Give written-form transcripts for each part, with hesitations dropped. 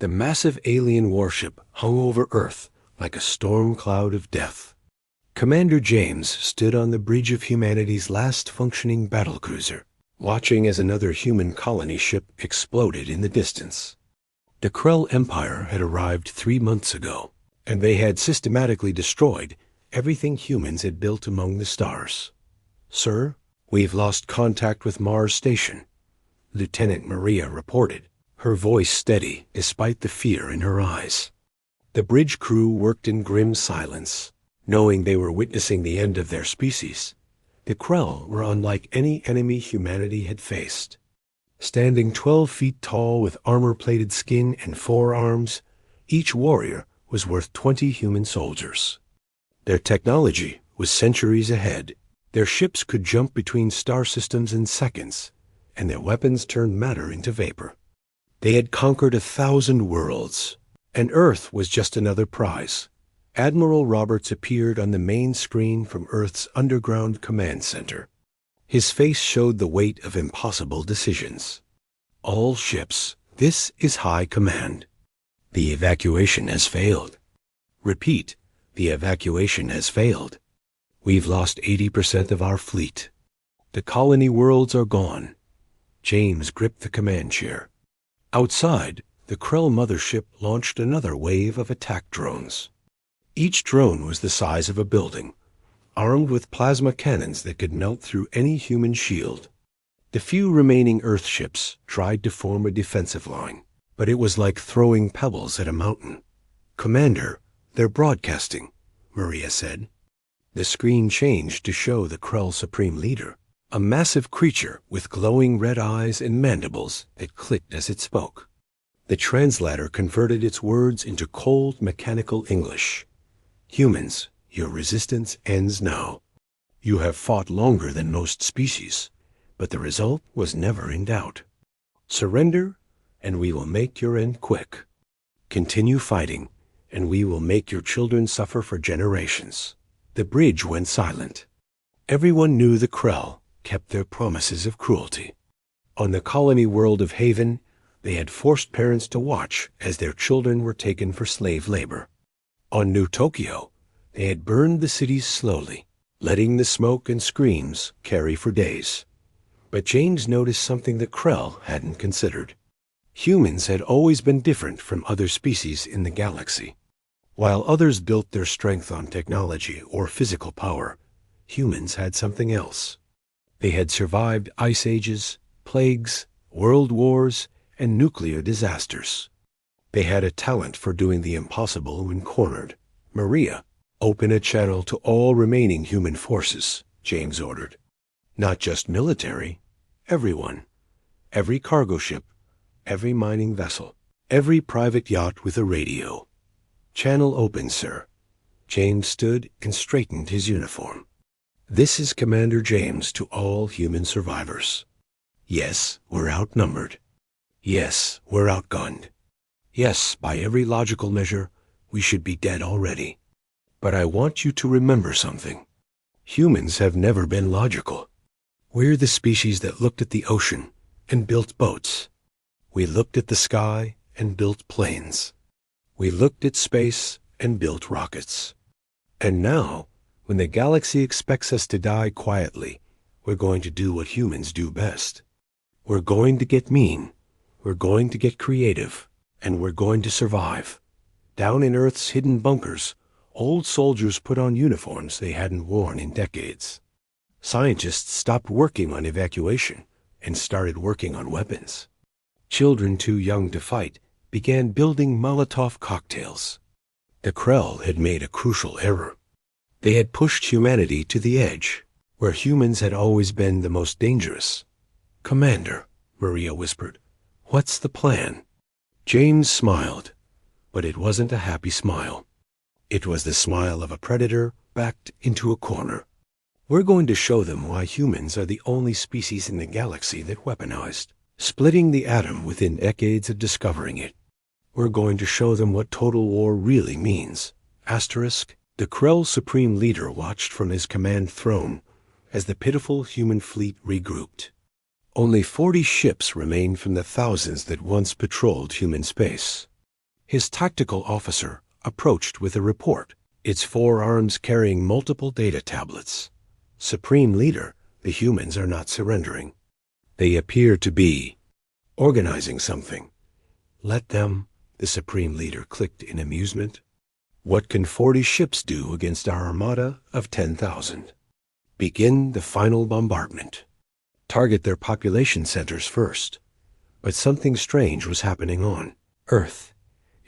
The massive alien warship hung over Earth like a storm cloud of death. Commander James stood on the bridge of humanity's last functioning battlecruiser, watching as another human colony ship exploded in the distance. The Krell Empire had arrived 3 months ago, and they had systematically destroyed everything humans had built among the stars. "Sir, we've lost contact with Mars Station," Lieutenant Maria reported, her voice steady despite the fear in her eyes. The bridge crew worked in grim silence, knowing they were witnessing the end of their species. The Krell were unlike any enemy humanity had faced. Standing 12 feet tall with armor-plated skin and 4 arms, each warrior was worth 20 human soldiers. Their technology was centuries ahead. Their ships could jump between star systems in seconds, and their weapons turned matter into vapor. They had conquered 1,000 worlds, and Earth was just another prize. Admiral Roberts appeared on the main screen from Earth's underground command center. His face showed the weight of impossible decisions. "All ships, this is High Command. The evacuation has failed. Repeat, the evacuation has failed. We've lost 80% of our fleet. The colony worlds are gone." James gripped the command chair. Outside, the Krell mothership launched another wave of attack drones. Each drone was the size of a building, armed with plasma cannons that could melt through any human shield. The few remaining Earth ships tried to form a defensive line, but it was like throwing pebbles at a mountain. "Commander, they're broadcasting," Maria said. The screen changed to show the Krell Supreme Leader, a massive creature with glowing red eyes and mandibles that clicked as it spoke. The translator converted its words into cold, mechanical English. "Humans, your resistance ends now. You have fought longer than most species, but the result was never in doubt. Surrender, and we will make your end quick. Continue fighting, and we will make your children suffer for generations." The bridge went silent. Everyone knew the Krell kept their promises of cruelty. On the colony world of Haven, they had forced parents to watch as their children were taken for slave labor. On New Tokyo, they had burned the cities slowly, letting the smoke and screams carry for days. But James noticed something the Krell hadn't considered. Humans had always been different from other species in the galaxy. While others built their strength on technology or physical power, humans had something else. They had survived ice ages, plagues, world wars, and nuclear disasters. They had a talent for doing the impossible when cornered. "Maria, open a channel to all remaining human forces," James ordered. "Not just military, everyone. Every cargo ship, every mining vessel, every private yacht with a radio. Channel open, sir." James stood and straightened his uniform. "This is Commander James to all human survivors. Yes, we're outnumbered. Yes, we're outgunned. Yes, by every logical measure, we should be dead already. But I want you to remember something. Humans have never been logical. We're the species that looked at the ocean and built boats. We looked at the sky and built planes. We looked at space and built rockets. And now, when the galaxy expects us to die quietly, we're going to do what humans do best. We're going to get mean. We're going to get creative. And we're going to survive. Down in Earth's hidden bunkers, old soldiers put on uniforms they hadn't worn in decades. Scientists stopped working on evacuation and started working on weapons. Children too young to fight began building Molotov cocktails. The Krell had made a crucial error. They had pushed humanity to the edge, where humans had always been the most dangerous. "Commander," Maria whispered, "what's the plan?" James smiled, but it wasn't a happy smile. It was the smile of a predator backed into a corner. "We're going to show them why humans are the only species in the galaxy that weaponized, splitting the atom within decades of discovering it. We're going to show them what total war really means." Asterisk, the Krell Supreme Leader watched from his command throne as the pitiful human fleet regrouped. Only 40 ships remained from the thousands that once patrolled human space. His tactical officer approached with a report, its forearms carrying multiple data tablets. Supreme Leader, the humans are not surrendering. They appear to be organizing something. Let them, the Supreme Leader clicked in amusement. What can 40 ships do against our armada of 10,000? Begin the final bombardment. Target their population centers first. But something strange was happening on Earth.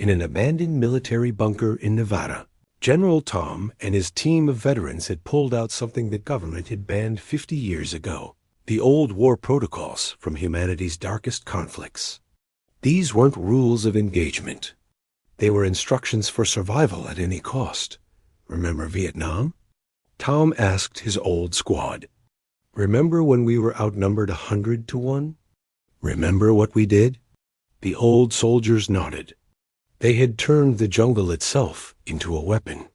In an abandoned military bunker in Nevada, General Tom and his team of veterans had pulled out something the government had banned 50 years ago. The old war protocols from humanity's darkest conflicts. These weren't rules of engagement. They were instructions for survival at any cost. Remember Vietnam? Tom asked his old squad. Remember when we were outnumbered 100 to 1? Remember what we did? The old soldiers nodded. They had turned the jungle itself into a weapon.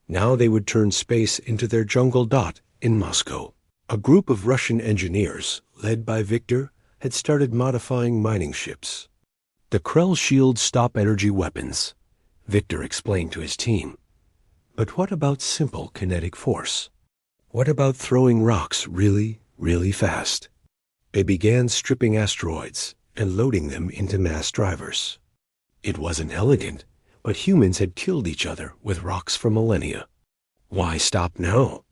Now they would turn space into their jungle dot in Moscow. A group of Russian engineers, led by Victor, had started modifying mining ships. The Krell shields stop energy weapons, Victor explained to his team. But what about simple kinetic force? What about throwing rocks really, really fast? They began stripping asteroids and loading them into mass drivers. It wasn't elegant, but humans had killed each other with rocks for millennia. Why stop now?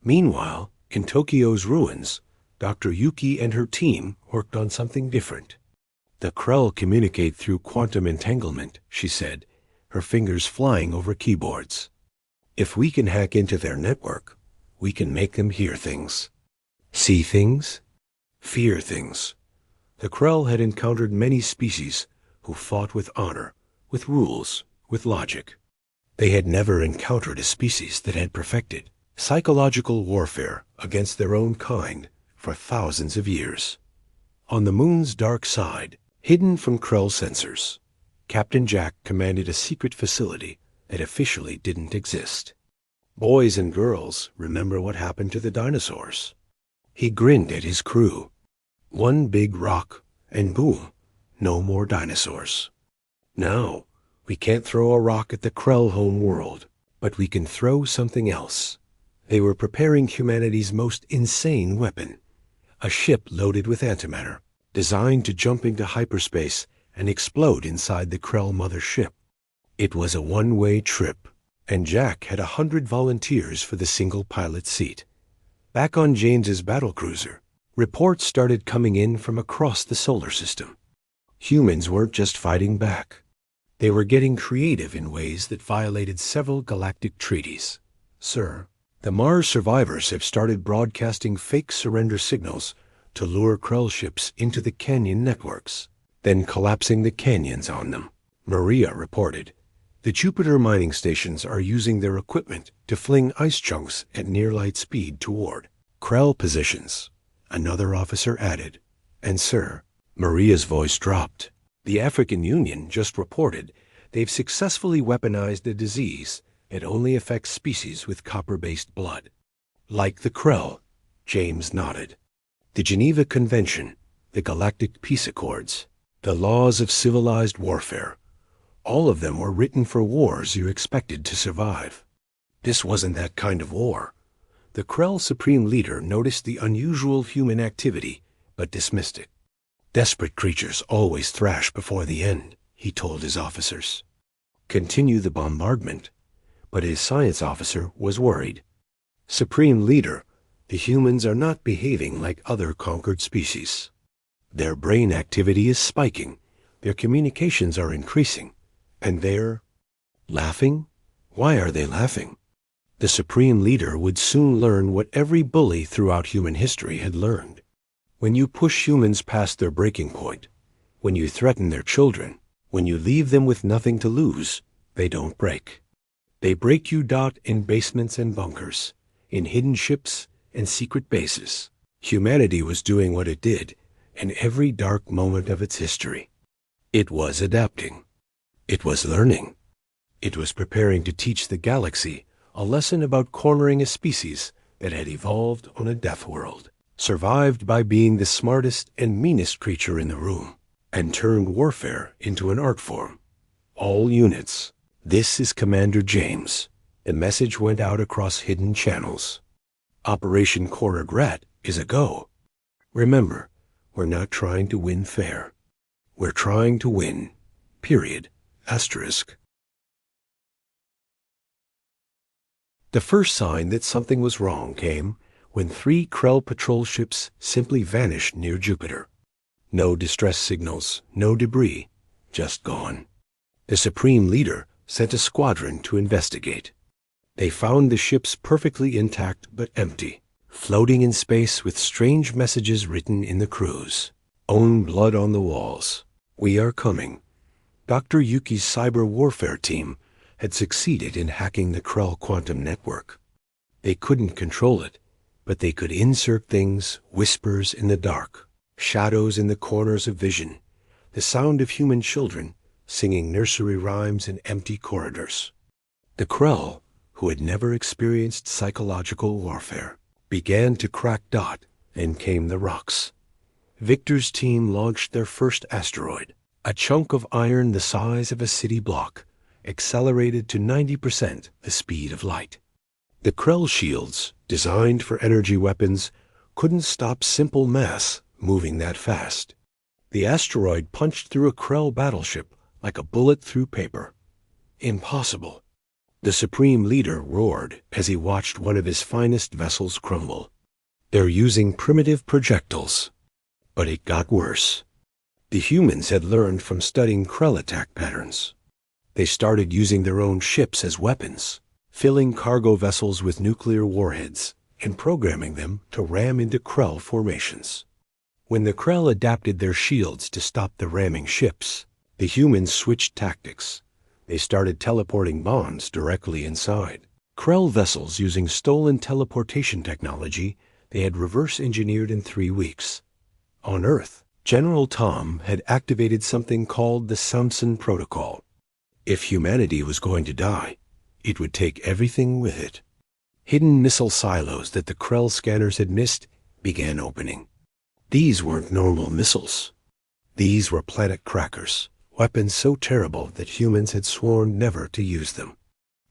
Meanwhile, in Tokyo's ruins, Dr. Yuki and her team worked on something different. The Krell communicate through quantum entanglement, she said, her fingers flying over keyboards. If we can hack into their network, we can make them hear things. See things? Fear things. The Krell had encountered many species who fought with honor, with rules, with logic. They had never encountered a species that had perfected psychological warfare against their own kind for thousands of years. On the moon's dark side, hidden from Krell sensors, Captain Jack commanded a secret facility that officially didn't exist. Boys and girls, remember what happened to the dinosaurs? He grinned at his crew. One big rock, and boom, no more dinosaurs. Now, we can't throw a rock at the Krell home world, but we can throw something else. They were preparing humanity's most insane weapon, a ship loaded with antimatter, designed to jump into hyperspace and explode inside the Krell mother ship. It was a one-way trip, and Jack had 100 volunteers for the single pilot seat. Back on James's battlecruiser, reports started coming in from across the solar system. Humans weren't just fighting back. They were getting creative in ways that violated several galactic treaties. Sir, the Mars survivors have started broadcasting fake surrender signals to lure Krell ships into the canyon networks, then collapsing the canyons on them, Maria reported. The Jupiter mining stations are using their equipment to fling ice chunks at near-light speed toward Krell positions, another officer added. And sir, Maria's voice dropped. The African Union just reported they've successfully weaponized a disease that only affects species with copper-based blood. Like the Krell, James nodded. The Geneva Convention, the Galactic Peace Accords, the laws of civilized warfare, all of them were written for wars you expected to survive. This wasn't that kind of war. The Krell Supreme Leader noticed the unusual human activity, but dismissed it. Desperate creatures always thrash before the end, he told his officers. Continue the bombardment. But his science officer was worried. Supreme Leader, the humans are not behaving like other conquered species. Their brain activity is spiking, their communications are increasing, and they're laughing? Why are they laughing? The Supreme Leader would soon learn what every bully throughout human history had learned. When you push humans past their breaking point, when you threaten their children, when you leave them with nothing to lose, they don't break. They break you in basements and bunkers, in hidden ships and secret bases. Humanity was doing what it did in every dark moment of its history. It was adapting. It was learning. It was preparing to teach the galaxy a lesson about cornering a species that had evolved on a death world, survived by being the smartest and meanest creature in the room, and turned warfare into an art form, All units, this is Commander James. A message went out across hidden channels. Operation Regret is a go. Remember, we're not trying to win fair. We're trying to win. Period. Asterisk. The first sign that something was wrong came when 3 Krell patrol ships simply vanished near Jupiter. No distress signals, no debris, just gone. The Supreme Leader sent a squadron to investigate. They found the ships perfectly intact but empty, floating in space with strange messages written in the crews. Own blood on the walls. We are coming. Dr. Yuki's cyber warfare team had succeeded in hacking the Krell quantum network. They couldn't control it, but they could insert things, whispers in the dark, shadows in the corners of vision, the sound of human children singing nursery rhymes in empty corridors. The Krell, who had never experienced psychological warfare, began to crack dot, and came the rocks. Victor's team launched their first asteroid, a chunk of iron the size of a city block, accelerated to 90% the speed of light. The Krell shields, designed for energy weapons, couldn't stop simple mass moving that fast. The asteroid punched through a Krell battleship like a bullet through paper. Impossible. The Supreme Leader roared as he watched one of his finest vessels crumble. They're using primitive projectiles. But it got worse. The humans had learned from studying Krell attack patterns. They started using their own ships as weapons, filling cargo vessels with nuclear warheads and programming them to ram into Krell formations. When the Krell adapted their shields to stop the ramming ships, the humans switched tactics. They started teleporting bombs directly inside. Krell vessels using stolen teleportation technology they had reverse engineered in 3 weeks. On Earth, General Tom had activated something called the Samson Protocol. If humanity was going to die, it would take everything with it. Hidden missile silos that the Krell scanners had missed began opening. These weren't normal missiles. These were planet crackers, weapons so terrible that humans had sworn never to use them.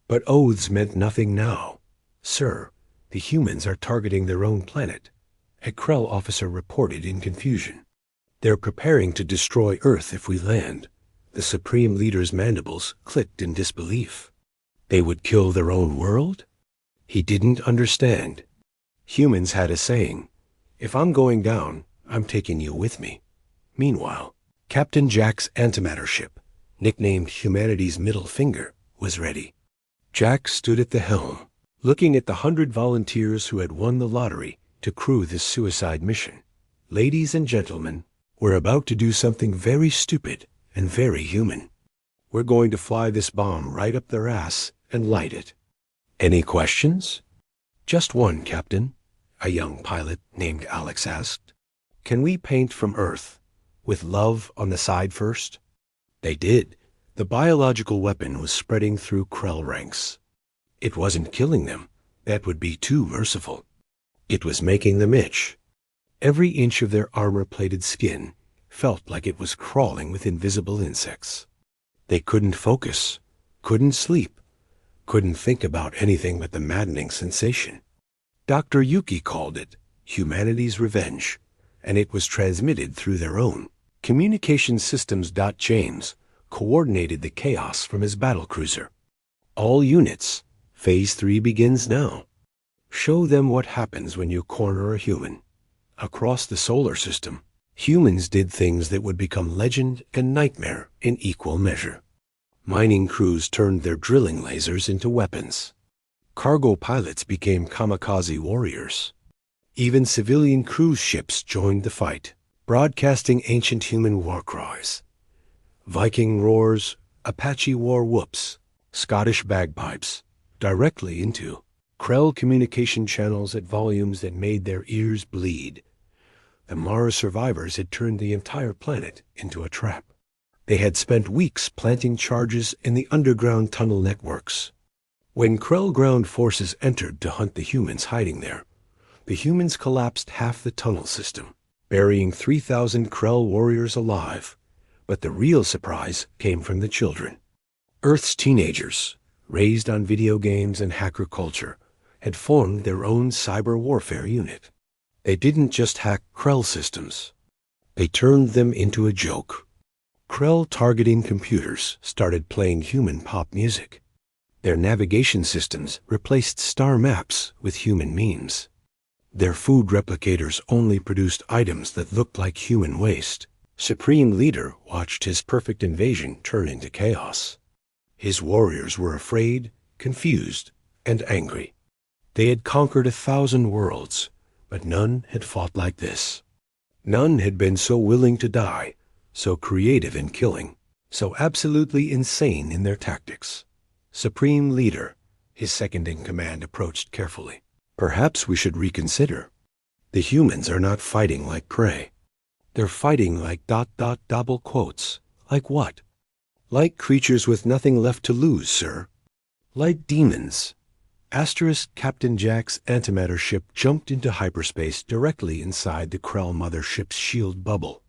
But oaths meant nothing now. Sir, the humans are targeting their own planet, a Krell officer reported in confusion. They're preparing to destroy Earth if we land. The Supreme Leader's mandibles clicked in disbelief. They would kill their own world? He didn't understand. Humans had a saying, if I'm going down, I'm taking you with me. Meanwhile, Captain Jack's antimatter ship, nicknamed humanity's middle finger, was ready. Jack stood at the helm, looking at the 100 volunteers who had won the lottery to crew this suicide mission. Ladies and gentlemen, we're about to do something very stupid and very human. We're going to fly this bomb right up their ass and light it. Any questions? Just one, Captain, a young pilot named Alex asked. Can we paint from Earth, with love on the side first? They did. The biological weapon was spreading through Krell ranks. It wasn't killing them. That would be too merciful. It was making them itch. Every inch of their armor-plated skin felt like it was crawling with invisible insects. They couldn't focus, couldn't sleep, couldn't think about anything but the maddening sensation. Dr. Yuki called it humanity's revenge, and it was transmitted through their own. Communication systems. James coordinated the chaos from his battlecruiser. All units, Phase 3 begins now. Show them what happens when you corner a human. Across the solar system, humans did things that would become legend and nightmare in equal measure. Mining crews turned their drilling lasers into weapons. Cargo pilots became kamikaze warriors. Even civilian cruise ships joined the fight, broadcasting ancient human war cries. Viking roars, Apache war whoops, Scottish bagpipes, directly into Krell communication channels at volumes that made their ears bleed. The Mars survivors had turned the entire planet into a trap. They had spent weeks planting charges in the underground tunnel networks. When Krell ground forces entered to hunt the humans hiding there, the humans collapsed half the tunnel system, burying 3,000 Krell warriors alive. But the real surprise came from the children. Earth's teenagers, raised on video games and hacker culture, had formed their own cyber warfare unit. They didn't just hack Krell systems. They turned them into a joke. Krell targeting computers started playing human pop music. Their navigation systems replaced star maps with human memes. Their food replicators only produced items that looked like human waste. Supreme Leader watched his perfect invasion turn into chaos. His warriors were afraid, confused, and angry. They had conquered 1,000 worlds, but none had fought like this. None had been so willing to die, so creative in killing, so absolutely insane in their tactics. Supreme Leader, his second-in-command, approached carefully. Perhaps we should reconsider. The humans are not fighting like prey. They're fighting like ... double quotes. Like what? Like creatures with nothing left to lose, sir. Like demons. Captain Jack's antimatter ship jumped into hyperspace directly inside the Krell mothership's shield bubble.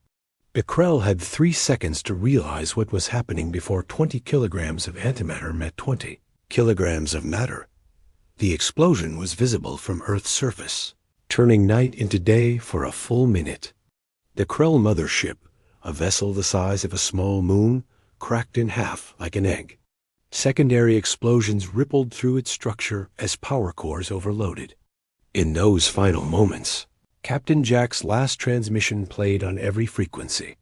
The Krell had 3 seconds to realize what was happening before 20 kilograms of antimatter met 20 kilograms of matter. The explosion was visible from Earth's surface, turning night into day for a full minute. The Krell mothership, a vessel the size of a small moon, cracked in half like an egg. Secondary explosions rippled through its structure as power cores overloaded. In those final moments, Captain Jack's last transmission played on every frequency.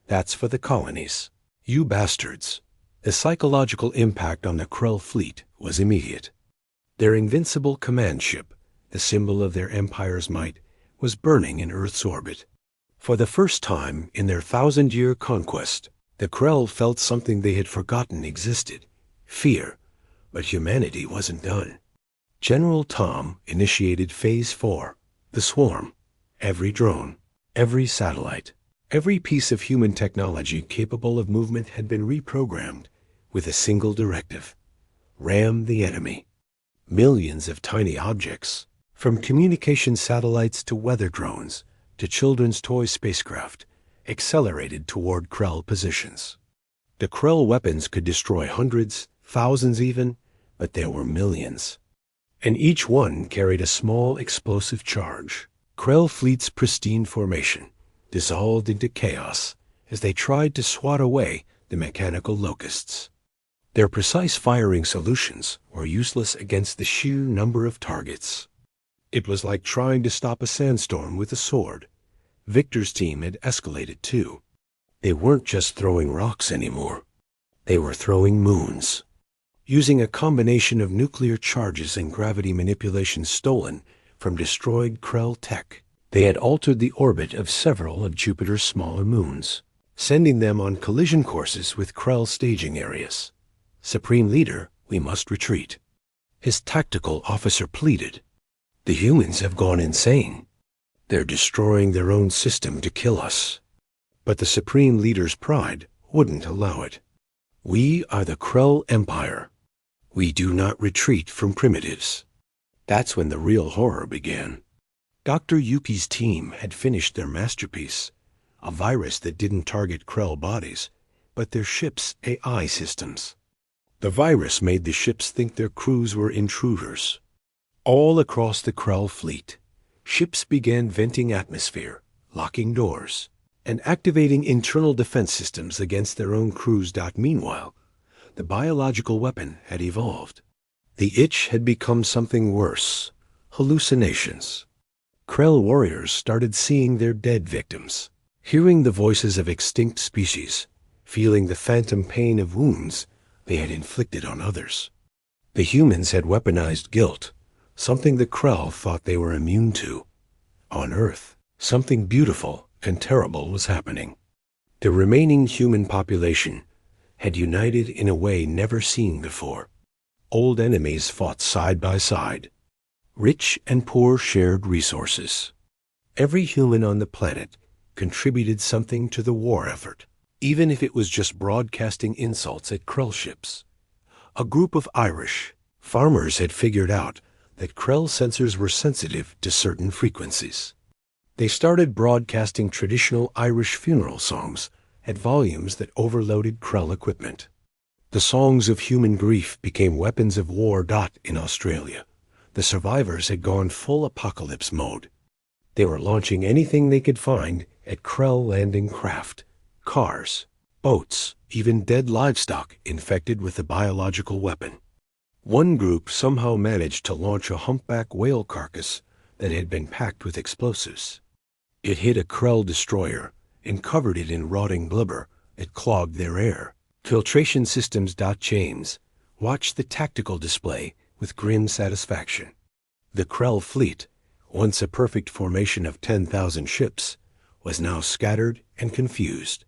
That's for the colonies. You bastards. The psychological impact on the Krell fleet was immediate. Their invincible command ship, the symbol of their empire's might, was burning in Earth's orbit. For the first time in their 1,000-year conquest, the Krell felt something they had forgotten existed. Fear. But humanity wasn't done. General Tom initiated Phase 4, the swarm. Every drone, every satellite, every piece of human technology capable of movement had been reprogrammed with a single directive: ram the enemy. Millions of tiny objects, from communication satellites to weather drones to children's toy spacecraft, accelerated toward Krell positions. The Krell weapons could destroy hundreds, thousands even, but there were millions. And each one carried a small explosive charge. Krell fleet's pristine formation dissolved into chaos as they tried to swat away the mechanical locusts. Their precise firing solutions were useless against the sheer number of targets. It was like trying to stop a sandstorm with a sword. Victor's team had escalated too. They weren't just throwing rocks anymore. They were throwing moons. Using a combination of nuclear charges and gravity manipulation stolen from destroyed Krell tech, they had altered the orbit of several of Jupiter's smaller moons, sending them on collision courses with Krell staging areas. Supreme Leader, we must retreat. His tactical officer pleaded. The humans have gone insane. They're destroying their own system to kill us. But the Supreme Leader's pride wouldn't allow it. We are the Krell Empire. We do not retreat from primitives. That's when the real horror began. Dr. Yuki's team had finished their masterpiece, a virus that didn't target Krell bodies, but their ship's AI systems. The virus made the ships think their crews were intruders. All across the Krell fleet, ships began venting atmosphere, locking doors, and activating internal defense systems against their own crews. Meanwhile, the biological weapon had evolved. The itch had become something worse: hallucinations. Krell warriors started seeing their dead victims, hearing the voices of extinct species, feeling the phantom pain of wounds they had inflicted on others. The humans had weaponized guilt, something the Krell thought they were immune to. On Earth, something beautiful and terrible was happening. The remaining human population had united in a way never seen before. Old enemies fought side by side. Rich and poor shared resources. Every human on the planet contributed something to the war effort, even if it was just broadcasting insults at Krell ships. A group of Irish farmers had figured out that Krell sensors were sensitive to certain frequencies. They started broadcasting traditional Irish funeral songs at volumes that overloaded Krell equipment. The songs of human grief became weapons of war. In Australia, the survivors had gone full apocalypse mode. They were launching anything they could find at Krell landing craft, cars, boats, even dead livestock infected with a biological weapon. One group somehow managed to launch a humpback whale carcass that had been packed with explosives. It hit a Krell destroyer and covered it in rotting blubber. It clogged their air. Filtration systems. James watched the tactical display with grim satisfaction. The Krell fleet, once a perfect formation of 10,000 ships, was now scattered and confused.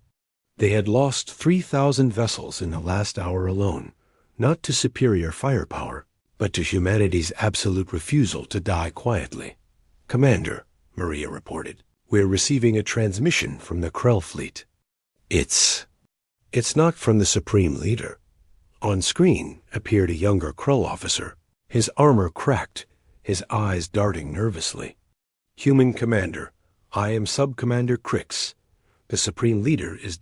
They had lost 3,000 vessels in the last hour alone, not to superior firepower, but to humanity's absolute refusal to die quietly. "Commander," Maria reported, "we're receiving a transmission from the Krell fleet." It's not from the Supreme Leader." On screen appeared a younger Krell officer, his armor cracked, his eyes darting nervously. "Human Commander, I am Sub-Commander Crix. The Supreme Leader is ...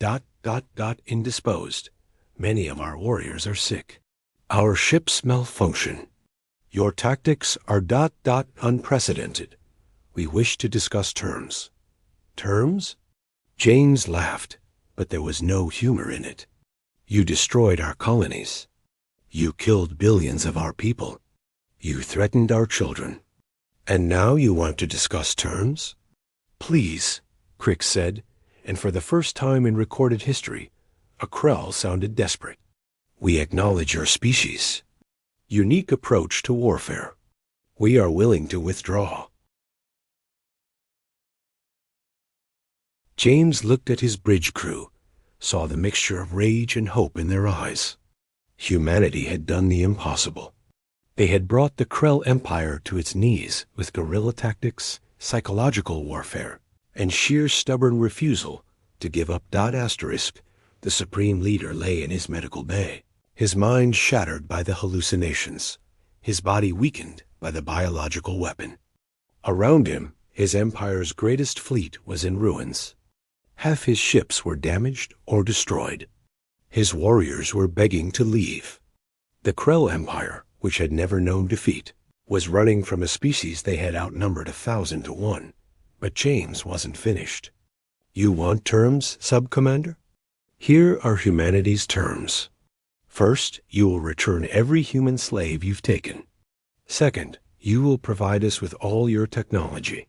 indisposed. Many of our warriors are sick. Our ships malfunction. Your tactics are ... unprecedented. We wish to discuss terms." "Terms?" James laughed, but there was no humor in it. "You destroyed our colonies. You killed billions of our people. You threatened our children. And now you want to discuss terms?" "Please," Crix said, and for the first time in recorded history, a Krell sounded desperate. "We acknowledge your species' unique approach to warfare. We are willing to withdraw." James looked at his bridge crew, saw the mixture of rage and hope in their eyes. Humanity had done the impossible. They had brought the Krell Empire to its knees with guerrilla tactics, psychological warfare, and sheer stubborn refusal to give up. The Supreme Leader lay in his medical bay, his mind shattered by the hallucinations, his body weakened by the biological weapon. Around him, his empire's greatest fleet was in ruins. Half his ships were damaged or destroyed. His warriors were begging to leave. The Krell Empire, which had never known defeat, was running from a species they had outnumbered 1,000 to 1. But James wasn't finished. "You want terms, Sub-Commander? Here are humanity's terms. First, you will return every human slave you've taken. Second, you will provide us with all your technology.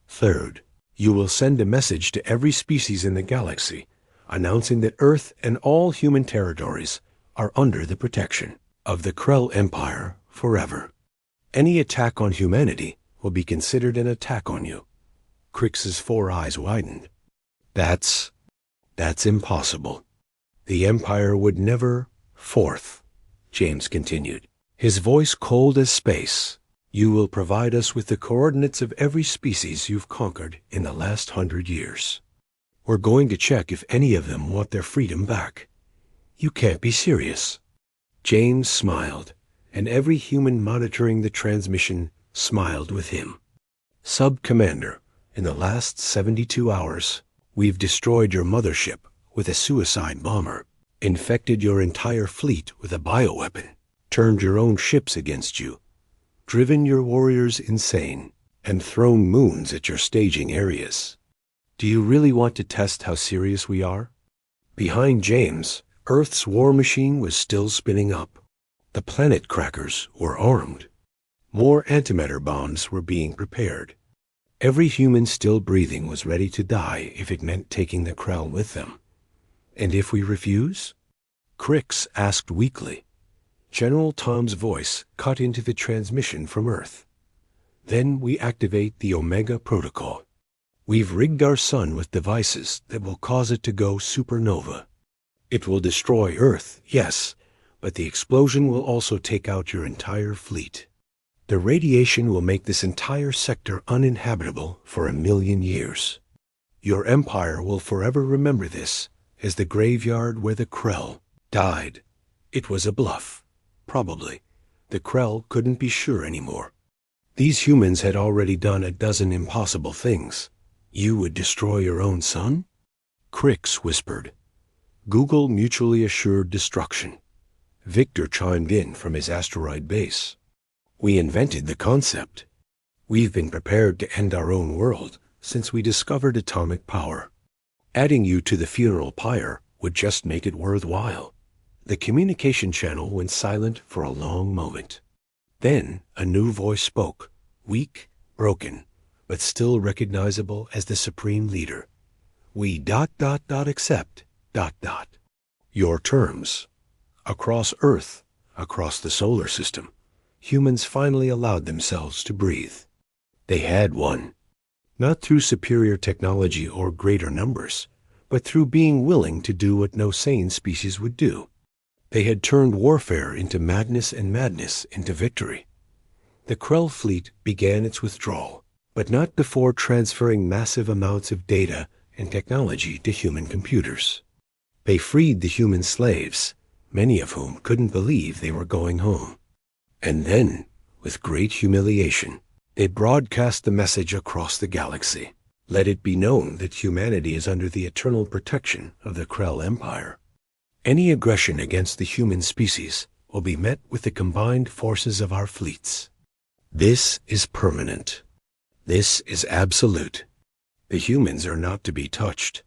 Third, you will send a message to every species in the galaxy announcing that Earth and all human territories are under the protection of the Krell Empire forever. Any attack on humanity will be considered an attack on you." Crix's 4 eyes widened. That's impossible. The Empire would never. "Fourth," James continued, his voice cold as space, "you will provide us with the coordinates of every species you've conquered in the last 100 years. We're going to check if any of them want their freedom back." "You can't be serious." James smiled, and every human monitoring the transmission smiled with him. "Sub-Commander, in the last 72 hours, we've destroyed your mothership with a suicide bomber, infected your entire fleet with a bioweapon, turned your own ships against you, driven your warriors insane, and thrown moons at your staging areas. Do you really want to test how serious we are?" Behind James, Earth's war machine was still spinning up. The planet crackers were armed. More antimatter bombs were being prepared. Every human still breathing was ready to die if it meant taking the Krell with them. "And if we refuse?" Crix asked weakly. General Tom's voice cut into the transmission from Earth. "Then we activate the Omega Protocol. We've rigged our sun with devices that will cause it to go supernova. It will destroy Earth, yes, but the explosion will also take out your entire fleet. The radiation will make this entire sector uninhabitable for 1,000,000 years. Your empire will forever remember this as the graveyard where the Krell died. It was a bluff. Probably. The Krell couldn't be sure anymore. These humans had already done a dozen impossible things. You would destroy your own son?" Crix whispered. "Google mutually assured destruction. Victor chimed in from his asteroid base. "We invented the concept. We've been prepared to end our own world since we discovered atomic power. Adding you to the funeral pyre would just make it worthwhile." The communication channel went silent for a long moment. Then a new voice spoke, weak, broken, but still recognizable as the supreme leader. "We accept ... your terms." Across Earth, across the solar system, humans finally allowed themselves to breathe. They had won, not through superior technology or greater numbers, but through being willing to do what no sane species would do. They had turned warfare into madness and madness into victory. The Krell fleet began its withdrawal, but not before transferring massive amounts of data and technology to human computers. They freed the human slaves, many of whom couldn't believe they were going home. And then, with great humiliation, they broadcast the message across the galaxy. Let it be known that humanity is under the eternal protection of the Krell Empire. Any aggression against the human species will be met with the combined forces of our fleets. This is permanent. This is absolute. The humans are not to be touched.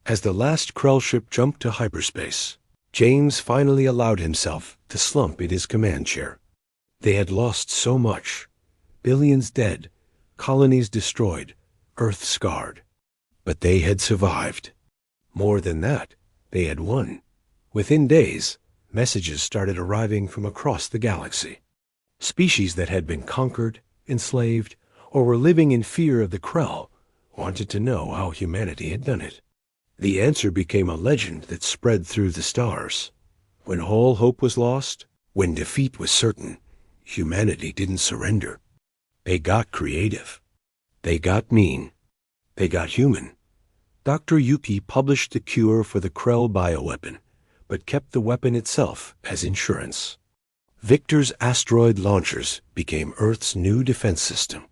As the last Krell ship jumped to hyperspace, James finally allowed himself to slump in his command chair. They had lost so much. Billions dead, colonies destroyed, Earth scarred. But they had survived. More than that, they had won. Within days, messages started arriving from across the galaxy. Species that had been conquered, enslaved, or were living in fear of the Krell wanted to know how humanity had done it. The answer became a legend that spread through the stars. When all hope was lost, when defeat was certain, humanity didn't surrender. They got creative. They got mean. They got human. Dr. Yuki published the cure for the Krell bioweapon, but kept the weapon itself as insurance. Victor's asteroid launchers became Earth's new defense system.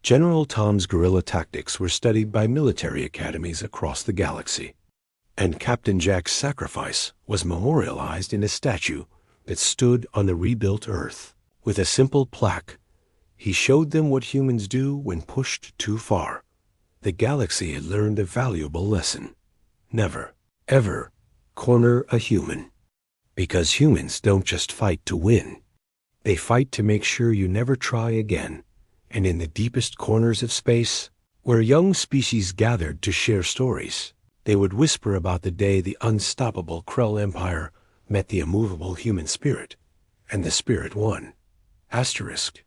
General Tom's guerrilla tactics were studied by military academies across the galaxy, and Captain Jack's sacrifice was memorialized in a statue that stood on the rebuilt Earth. With a simple plaque, he showed them what humans do when pushed too far. The galaxy had learned a valuable lesson. Never, ever corner a human. Because humans don't just fight to win. They fight to make sure you never try again. And in the deepest corners of space, where young species gathered to share stories, they would whisper about the day the unstoppable Krell Empire met the immovable human spirit, and the spirit won. Asterisk.